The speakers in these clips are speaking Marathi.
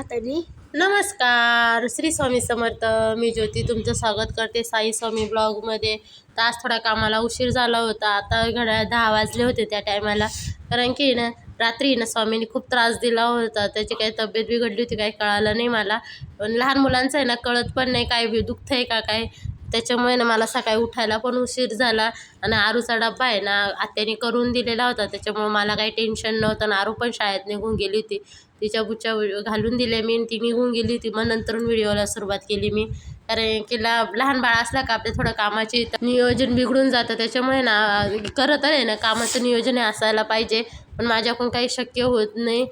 हाताने. नमस्कार, श्री स्वामी समर्थ. मी ज्योती तुमचं स्वागत करते साई स्वामी ब्लॉगमध्ये. तर आज थोडा कामाला उशीर झाला होता. आता घड्याळ 10 वाजले होते त्या टायमाला. कारण की ना रात्री ना स्वामींनी खूप त्रास दिला होता. त्याची काही तब्येत बिघडली होती, काही कळालं नाही मला. पण लहान मुलांचं आहे ना कळत पण नाही काय दुखतं आहे का काय. त्याच्यामुळे ना मला सकाळी उठायला पण उशीर झाला. आणि आरूचा डब्बा आहे ना आत्याने करून दिलेला होता, त्याच्यामुळे मला काही टेन्शन नव्हतं. आणि आरू पण शाळेत निघून गेली होती, तिच्या बुच्च्या घालून दिल्या मी आणि ती निघून गेली होती. मग नंतरून व्हिडिओला सुरुवात केली मी. कारण की लहान बाळ असला का आपल्या थोडं कामाची नियोजन बिघडून जातं. त्याच्यामुळे ना करत आहे ना कामाचं नियोजन हे असायला पाहिजे, पण माझ्याकडून काही शक्य होत नाही.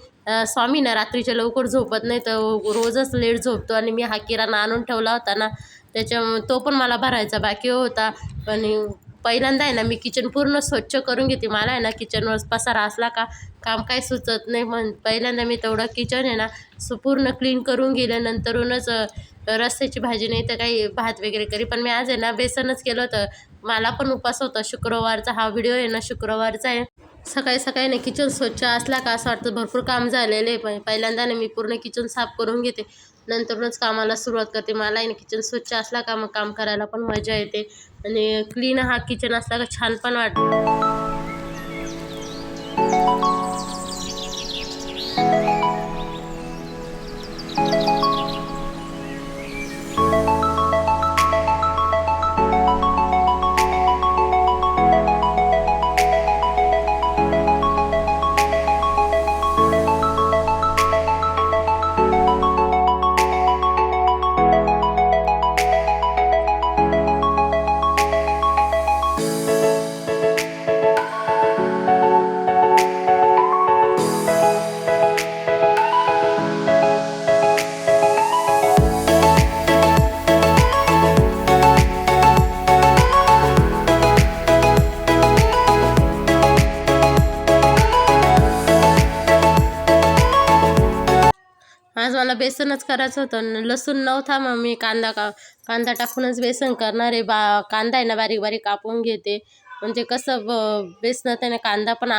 स्वामी ना रात्रीच्या लवकर झोपत नाही, तर रोजच लेट झोपतो. आणि मी हा किराणा आणून ठेवला होता ना, त्याच्यामुळे तो पण मला भरायचा बाकी होता. आणि पहिल्यांदा आहे ना मी किचन पूर्ण स्वच्छ करून घेते. मला आहे ना किचनवर पसारा असला का काम काही सुचत नाही. पण पहिल्यांदा मी तेवढं किचन आहे ना पूर्ण क्लीन करून गेल्यानंतरूनच रस्त्याची भाजी नाही तर काही भात वगैरे करी. पण मी आज आहे ना बेसनच केलं होतं. मला पण उपवास होता शुक्रवारचा. हा व्हिडिओ आहे ना शुक्रवारचा आहे. सकाळी सकाळी ना किचन स्वच्छ असला का असं वाटतं भरपूर काम झालेलं आहे. पण पहिल्यांदा ना मी पूर्ण किचन साफ करून घेते, नंतरच कामाला सुरुवात करते. मला आहे ना किचन स्वच्छ असला का मग काम करायला पण मजा येते. आणि क्लीन हा किचन असला का छान पण वाटतं. आज मला बेसनच करायचं होतं. लसूण नव्हता, मग मी कांदा टाकूनच बेसन करणार आहे. कांदा आहे ना बारीक बारीक कापून घेते. म्हणजे कसं बेसनात आहे ना कांदा पण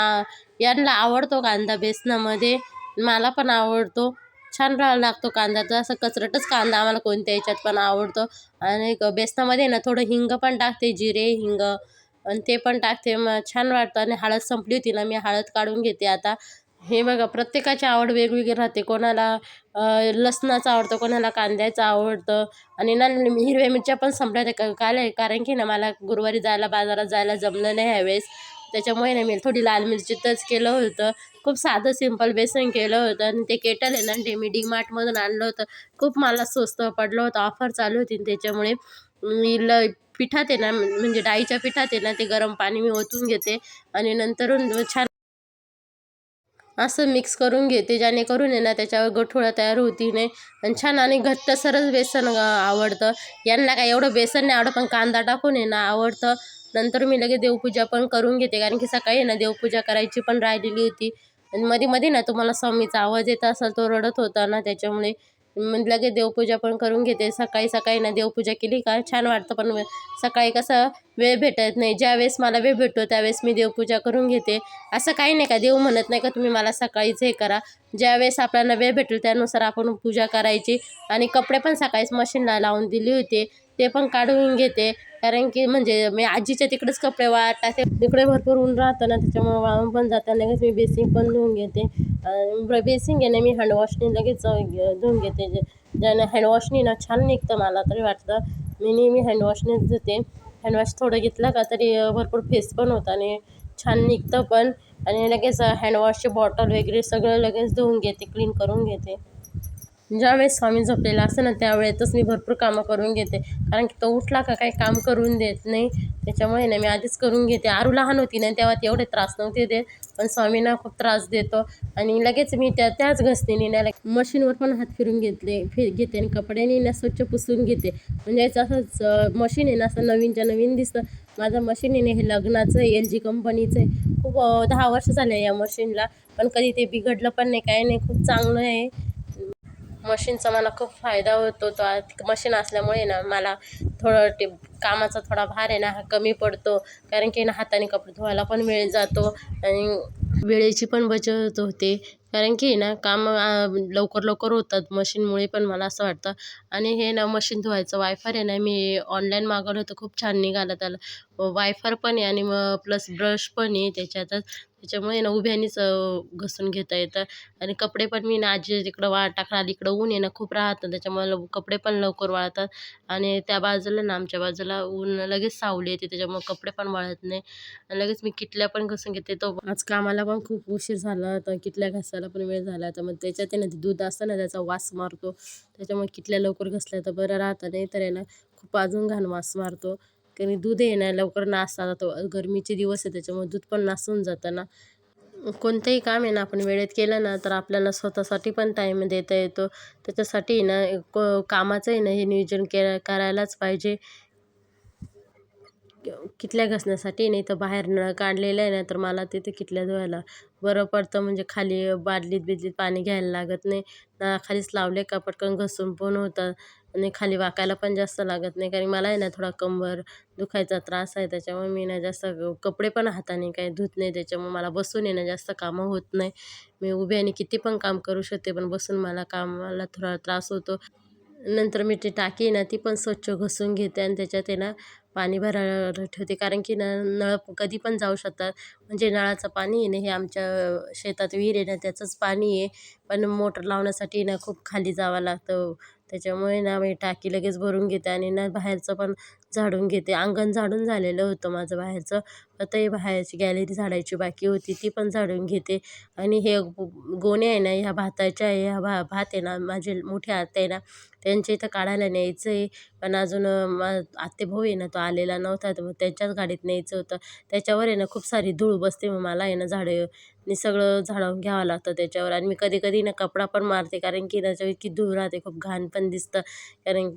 यांना आवडतो कांदा बेसनामध्ये, मला पण आवडतो. छान लागतो कांदा. तर असं कचरटच कांदा आम्हाला कोणत्या याच्यात पण आवडतो. आणि बेसनामध्ये ना थोडं हिंग पण टाकते, जिरे हिंग आणि ते पण टाकते, मग छान वाटतं. आणि हळद संपली होती ना, मी हळद काढून घेते आता. हे बघा प्रत्येकाची आवड वेगवेगळी राहते. कोणाला लसणाचं आवडतं, कोणाला कांद्याचं आवडतं. आणि ना हिरव्या मिरच्या पण संपल्या त्या कारण की ना मला गुरुवारी बाजारात जायला जमलं नाही ह्यावेळेस. त्याच्यामुळे ना मी थोडी लाल मिरचीतच केलं होतं. खूप साधं सिंपल बेसन केलं होतं. आणि ते केटल आहे ना ते मी DMartमधून आणलं होतं. खूप मला स्वस्त पडलं होतं, ऑफर चालू होती. त्याच्यामुळे मी पिठात आहे ना म्हणजे डाळीच्या पिठात आहे ना ते गरम पाणी मी ओतून घेते आणि नंतरून छान असं मिक्स करून घेते, जेणेकरून आहे ना त्याच्यावर गठोळा तयार होती नाही. आणि छान आणि घट्टसरच बेसन आवडतं. यांना काय एवढं बेसन नाही आवडत, पण कांदा टाकून आहे ना आवडतं. नंतर मी लगेच देवपूजा पण करून घेते, कारण की सकाळी आहे ना देवपूजा करायची पण राहिलेली होती. आणि मध्ये मध्ये ना तुम्हाला स्वामीचा आवाज येत असेल, तो रडत होता ना, त्याच्यामुळे मग लगेच देवपूजा पण करून घेते. सकाळी सकाळी ना देवपूजा केली का छान वाटतं. पण सकाळी कसं वेळ भेटत नाही, ज्यावेळेस मला वेळ भेटतो त्यावेळेस मी देवपूजा करून घेते. असं काही नाही का देव म्हणत नाही का तुम्ही मला सकाळीच हे करा. ज्यावेळेस आपल्याला वेळ भेटेल त्यानुसार आपण पूजा करायची. आणि कपडे पण सकाळीच मशीनला लावून दिले होते, ते पण काढून घेते. कारण की म्हणजे मी आजीच्या तिकडेच कपडे वाळत टाकते, तिकडे भरपूर ऊन राहतं ना, त्याच्यामुळे वाळून पण जातात. लगेच मी बेसिंग पण धुवून घेते. बेसिंग आहे ना मी हँडवॉशने लगेच धुवून घेते. ज्याने हँडवॉशनी ना छान निघतं, मला तरी वाटतं. मी नेहमी हँडवॉशनेच धुते. हँडवॉश थोडं घेतलं का तरी भरपूर फेस पण होतं आणि छान निघतं पण. आणि लगेच हँडवॉशची बॉटल वगैरे सगळं लगेच धुवून घेते, क्लीन करून घेते. ज्यावेळेस स्वामी झोपलेला असतं ना त्यावेळेतच मी भरपूर कामं करून घेते, कारण की तो उठला का काही काम करून देत नाही. त्याच्यामुळे ना मी आधीच करून घेते. आरू लहान होती ना तेव्हा तेवढे त्रास नव्हते देत, पण स्वामींना खूप त्रास देतो. आणि लगेच मी त्याच घसनीने ना मशीनवर पण हात फिरून घेते आणि कपड्याने ना स्वच्छ पुसून घेते. म्हणजे असंच मशीन आहे ना असं नवीनच्या नवीन दिसतं. माझं मशीन आहे ना हे लग्नाचं आहे, LG कंपनीचं आहे. खूप 10 वर्ष झाले या मशीनला, पण कधी ते बिघडलं पण नाही, काही नाही. खूप चांगलं आहे मशीनचा. मला खूप फायदा होतो. तो मशीन असल्यामुळे ना मला थोडं कामाचा थोडा भार आहे ना हा कमी पडतो. कारण की ना हाताने कपडे धुवायला पण वेळ जातो आणि वेळेची पण बचत होते. कारण की ना काम लवकर लवकर होतात मशीनमुळे पण मला असं वाटतं. आणि हे ना मशीन धुवायचं वायफर आहे ना, मी ऑनलाईन मागवलं होतं, खूप छान निघालं त्याला. वायफर पण आहे आणि मग प्लस ब्रश पण आहे त्याच्यातच. त्याच्यामुळे ना उभ्यानीच घासून घेता येतं. आणि कपडे पण मी ना आजी तिकडं वाळत टाकणार, इकडं ऊन आहे ना खूप राहतं, त्याच्यामुळे कपडे पण लवकर वाळतात. आणि त्या बाजूला ना आमच्या बाजूला ऊन लगेच सावली येते, त्याच्यामुळे कपडे पण वाळत नाही. आणि लगेच मी किटल्या पण घासून घेते. तो आज कामाला पण खूप उशीर झाला होता, किटल्या घासायला पण वेळ झाला होता. मग त्याच्यात आहे ना ते दूध असतं ना त्याचा वास मारतो, त्याच्यामुळे किटल्या लवकर घासल्या तर बरं राहतं, नाही तर आहे ना खूप अजून घाण वास मारतो. कारण दूध आहे ना लवकर नासतं, आता तो गरमीचे दिवस आहे त्याच्यामुळे दूध पण नासून जातं ना. कोणतंही काम आहे ना आपण वेळेत केलं ना तर आपल्याला स्वतःसाठी पण टाईम देता येतो. त्याच्यासाठी ना कामाचं आहे ना हे नियोजन करायलाच पाहिजे. किटल्या घासण्यासाठी नाही तर बाहेर नळ काढलेलं आहे ना, तर मला तिथे किटल्या धुवायला बरं पडतं. म्हणजे खाली बादलीत पाणी घ्यायला लागत नाही. नळाखालीच लावले का पटकन घसून पण होतात. आणि खाली वाकायला पण जास्त लागत नाही. कारण मला आहे ना थोडा कंबर दुखायचा त्रास आहे, त्याच्यामुळे मी ना जास्त कपडे पण हाताने काही धुत नाही. त्याच्यामुळे मला बसून आहे ना जास्त कामं होत नाही. मी उभ्याने किती पण काम करू शकते, पण बसून मला कामाला थोडा त्रास होतो. नंतर मी ती टाकी आहे ना ती पण स्वच्छ घासून घेते आणि त्याच्यात आहे ना पाणी भरायला ठेवते. कारण की ना नळ कधी पण जाऊ शकतात. म्हणजे नळाचं पाणी आहे ना हे आमच्या शेतात विहीर आहे ना त्याचंच पाणी आहे. पण मोटर लावण्यासाठी ना खूप खाली जावं लागतं. त्याच्यामुळे ना मी टाकी लगेच भरून घेते आणि ना बाहेरचं पण झाडून घेते. अंगण झाडून झालेलं होतं माझं बाहेरचं. आता हे बाहेरची गॅलरी झाडायची बाकी होती, ती पण झाडून घेते. आणि हे गोण्या आहे ना ह्या भाताच्या आहे, ह्या भात आहे ना माझे मोठे आत्या आहे ना त्यांच्या इथं काढायला न्यायचं आहे. पण अजून आत्तेभाऊ आहे ना तो आलेला नव्हता, तर मग त्यांच्याच गाडीत न्यायचं होतं. त्याच्यावर आहे ना खूप सारी धूळ बसते, मग मला आहे ना झाडे सगळं झाडून घ्यावं लागतं त्याच्यावर. आणि मी कधी कधी ना कपडा पण मारते, कारण की त्याच्यावर इतकी धूळ राहते, खूप घाण पण दिसतं. कारण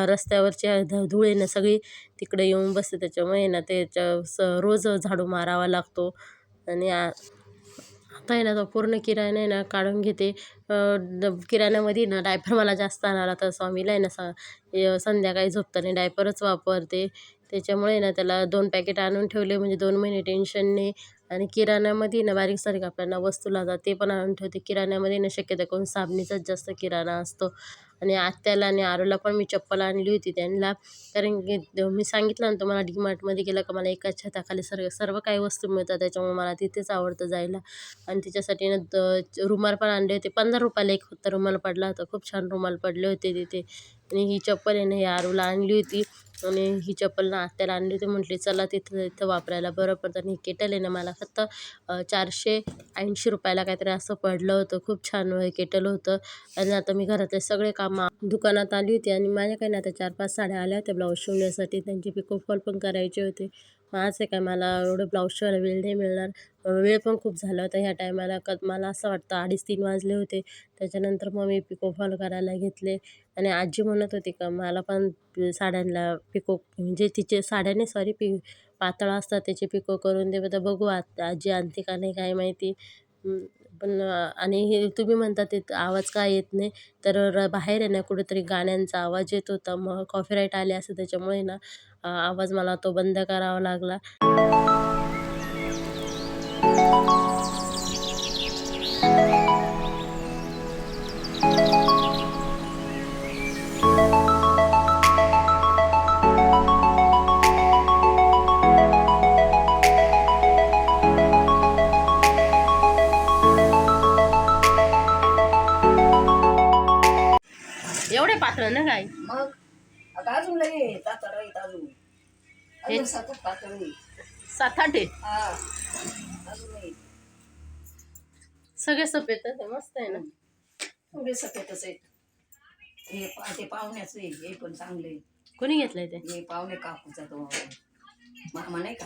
रस्त्यावरची धूळ आहे ना सगळी तिकडे येऊन बसते, त्याच्यामुळे ना रोज झाडू मारावा लागतो. आणि आता आहे ना तो पूर्ण किराणा आहे ना काढून घेते. किराण्यामध्ये ना डायपर मला जास्त आणायला, तर स्वामीला आहे ना संध्याकाळी झोपताना डायपरच वापरते. त्याच्यामुळे ना त्याला 2 पॅकेट आणून ठेवले, म्हणजे 2 महिने टेन्शन नाही. आणि किराण्यामध्ये ना बारीक सारीक आपल्याला वस्तू लागतात ते पण आणून ठेवते. किराण्यामध्ये ना शक्यतो करून साबणीचाच जास्त किराणा असतो. आणि आत्याला आणि आरूला पण मी चप्पल आणली होती त्यांना. कारण की मी सांगितलं ना तुम्हाला डीमार्टमध्ये गेलं का मला एकाच छताखाली सर्व सर्व काही वस्तू मिळतात, त्याच्यामुळे मला तिथेच आवडतं जायला. आणि तिच्यासाठी ना रुमाल पण आणले होते. ₹15 एक फक्त रुमाल पडला होता. खूप छान रुमाल पडले होते तिथे. आणि ही चप्पल आहे ना ही आरूला आणली होती. आणि ही चप्पल ना आत्याला आणली होती. म्हटली चला तिथं तिथं वापरायला बरं पडतं. आणि हे केटल आहे ना मला फक्त ₹480 काहीतरी असं पडलं होतं. खूप छान केटल होतं. आणि आता मी घरातले सगळे कामं दुकानात आली होती आणि माझ्याकडे ना आता 4-5 साड्या आल्या होत्या ब्लाऊज शिवण्यासाठी. त्यांचे पिको फॉल पण करायचे होते. मग आज आहे काय मला एवढं ब्लाऊज शिवायला वेळ नाही मिळणार. वेळ पण खूप झाला होता ह्या टायमाला. मला असं वाटतं 2:30-3 वाजले होते. त्याच्यानंतर मग मी पिको फॉल करायला घेतले. आणि आजी म्हणत होती का मला पण साड्यांना पिको, म्हणजे तिचे साड्या नाही सॉरी पातळ असतात त्याचे पिको करून दे. आता बघू आजी आणते का नाही काय माहिती. पण आणि हे तुम्ही म्हणता ते आवाज का येत नाही, तर बाहेर आहे ना कुठेतरी गाण्यांचा आवाज येत होता, मग कॉपीराईट आले असं, त्याच्यामुळे ना आवाज मला तो बंद करावा लागला. एवढे पातळ ना काय मग आता अजून लगे तातड राहीत अजून अजून सातच पातळ होईल. 7-8 आहे. हा अजून नाही सगळे सफेद आहे, मस्त आहे ना. एवढे सफेदच आहेत. ते पाहुण्याचं आहे, हे पण चांगलं आहे. कोणी घेतलंय ते? हे पाहुणे काकूचा तो मामा नाही का,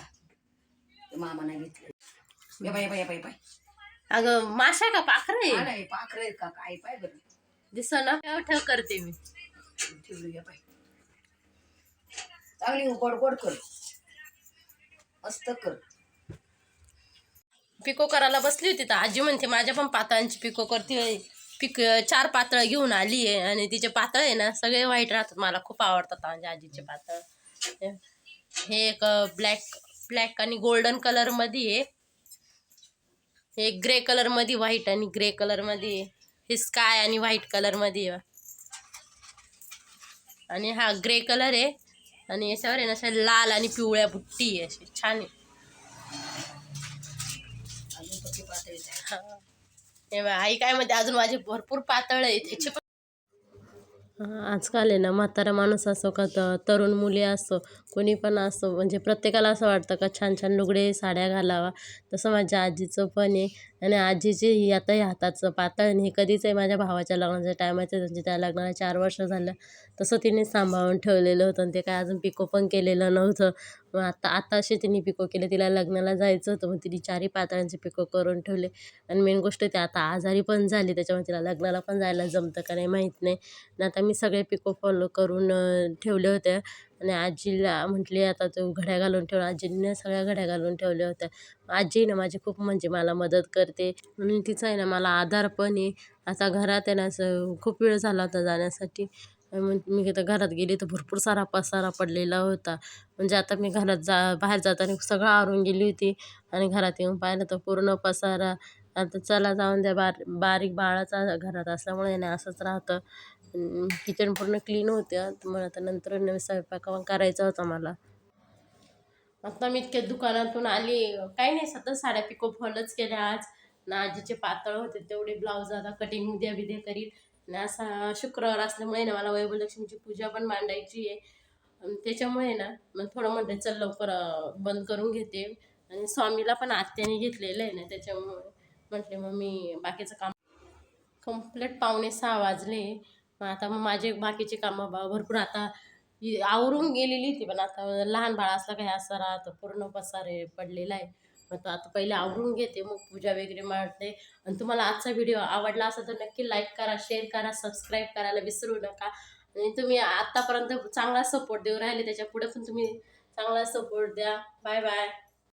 ते मामाने घेतलंय. Bye bye bye bye. अगं माशा का पाखरं आहे? नाही पाखरं आहेत का काय पाय बरं दिसना. ठेव करते मी. ठेवली बाय. चांगली गोड गोड कर, मस्त कर. पिको करायला बसली होती तर आजी म्हणते माझ्या पण पातळांची पिको करते. 4 पातळ घेऊन आली आहे आणि तिचे पातळ आहे ना सगळे व्हाईट राहतात. मला खूप आवडतात माझ्या आजीचे पातळ. हे एक ब्लॅक ब्लॅक आणि गोल्डन कलर मध्ये आहे. हे ग्रे कलरमध्ये व्हाईट आणि ग्रे कलरमध्ये, हे स्काय आणि व्हाईट कलरमध्ये आहे. आणि हा ग्रे कलर आहे आणि याच्यावर आहे ना अशा लाल आणि पिवळ्या बुट्टी आहे, अशी छान आहे. अजून पक्की पातळीच आहे. हा. हे बघ, आई काय म्हणते, अजून माझे भरपूर पातळ आहे त्याचे पण. आजकाल आहे ना म्हातारा माणूस असो का तरुण मुली असो, कोणी पण असो, म्हणजे प्रत्येकाला असं वाटतं का छान छान लुगडे साड्या घालावा. तसं माझ्या आजीचं पण आहे. आणि आजीचे ही आता हे हाताचं पातळ आणि हे कधीच आहे माझ्या भावाच्या लग्नाच्या टायमाचं, म्हणजे त्या लग्नाला 4 वर्ष झालं, तसं तिने सांभाळून ठेवलेलं होतं आणि ते काय अजून पिको पण केलेलं नव्हतं. मग आताशी तिने पिको केले, तिला लग्नाला जायचं होतं, मग तिने 4ही पातळ्यांचे पिको करून ठेवले. आणि मेन गोष्ट ते आता आजारी पण झाली, त्याच्यामुळे तिला लग्नाला पण जायला जमतं का नाही माहीत नाही. आणि आता मी सगळे पिको फॉलो करून ठेवले होते. आणि आजीला म्हटली आता तू घड्या घालून ठेव, आजीने सगळ्या घड्या घालून ठेवल्या होत्या. आजी ना माझी खूप म्हणजे मला मदत करते आणि तिचा आहे ना मला आधार पण आहे. आता घरात आहे ना असं खूप वेळ झाला होता जाण्यासाठी. मग मी आता घरात गेली तर भरपूर सारा पसारा पडलेला होता. म्हणजे आता मी बाहेर जाताना सगळं आवरून गेली होती आणि घरात येऊन पाहिलं तर पूर्ण पसारा. आता चला जाऊन द्या, बारीक बाळाचा घरात असल्यामुळे ना असंच राहतं. किचन पूर्ण क्लीन होत्या, तर मग आता नंतर नवीन स्वयंपाक करायचा होता मला. आता मी इतक्या दुकानातून आली, काही नाही, सतत साड्या पिको फॉलच केल्या आज. ना आजीचे पातळ होते तेवढे ब्लाऊज आता कटिंग उद्या बिद्या करीन. आणि असा शुक्रवार असल्यामुळे ना मला वैभवलक्ष्मीची पूजा पण मांडायची आहे. आणि त्याच्यामुळे ना मग थोडं म्हटलं चल लवकर बंद करून घेते. आणि स्वामीला पण आत्याने घेतलेलं आहे ना, त्याच्यामुळे म्हटले मग मी बाकीचं काम कंप्लीट. 5:45 वाजले. मग आता मग माझे बाकीचे कामं भरपूर आता आवरून गेलेली होती, पण आता लहान बाळ असलं काही असं राहतं, पूर्ण पसारे पडलेला आहे. मग तो आता पहिले आवरून घेते, मग पूजा वगैरे मांडते. आणि तुम्हाला आजचा व्हिडिओ आवडला असेल तर नक्की लाईक करा, शेअर करा, सबस्क्राईब करायला विसरू नका. आणि तुम्ही आत्तापर्यंत चांगला सपोर्ट देऊ राहिले, त्याच्या पुढे पण तुम्ही चांगला सपोर्ट द्या. Bye bye.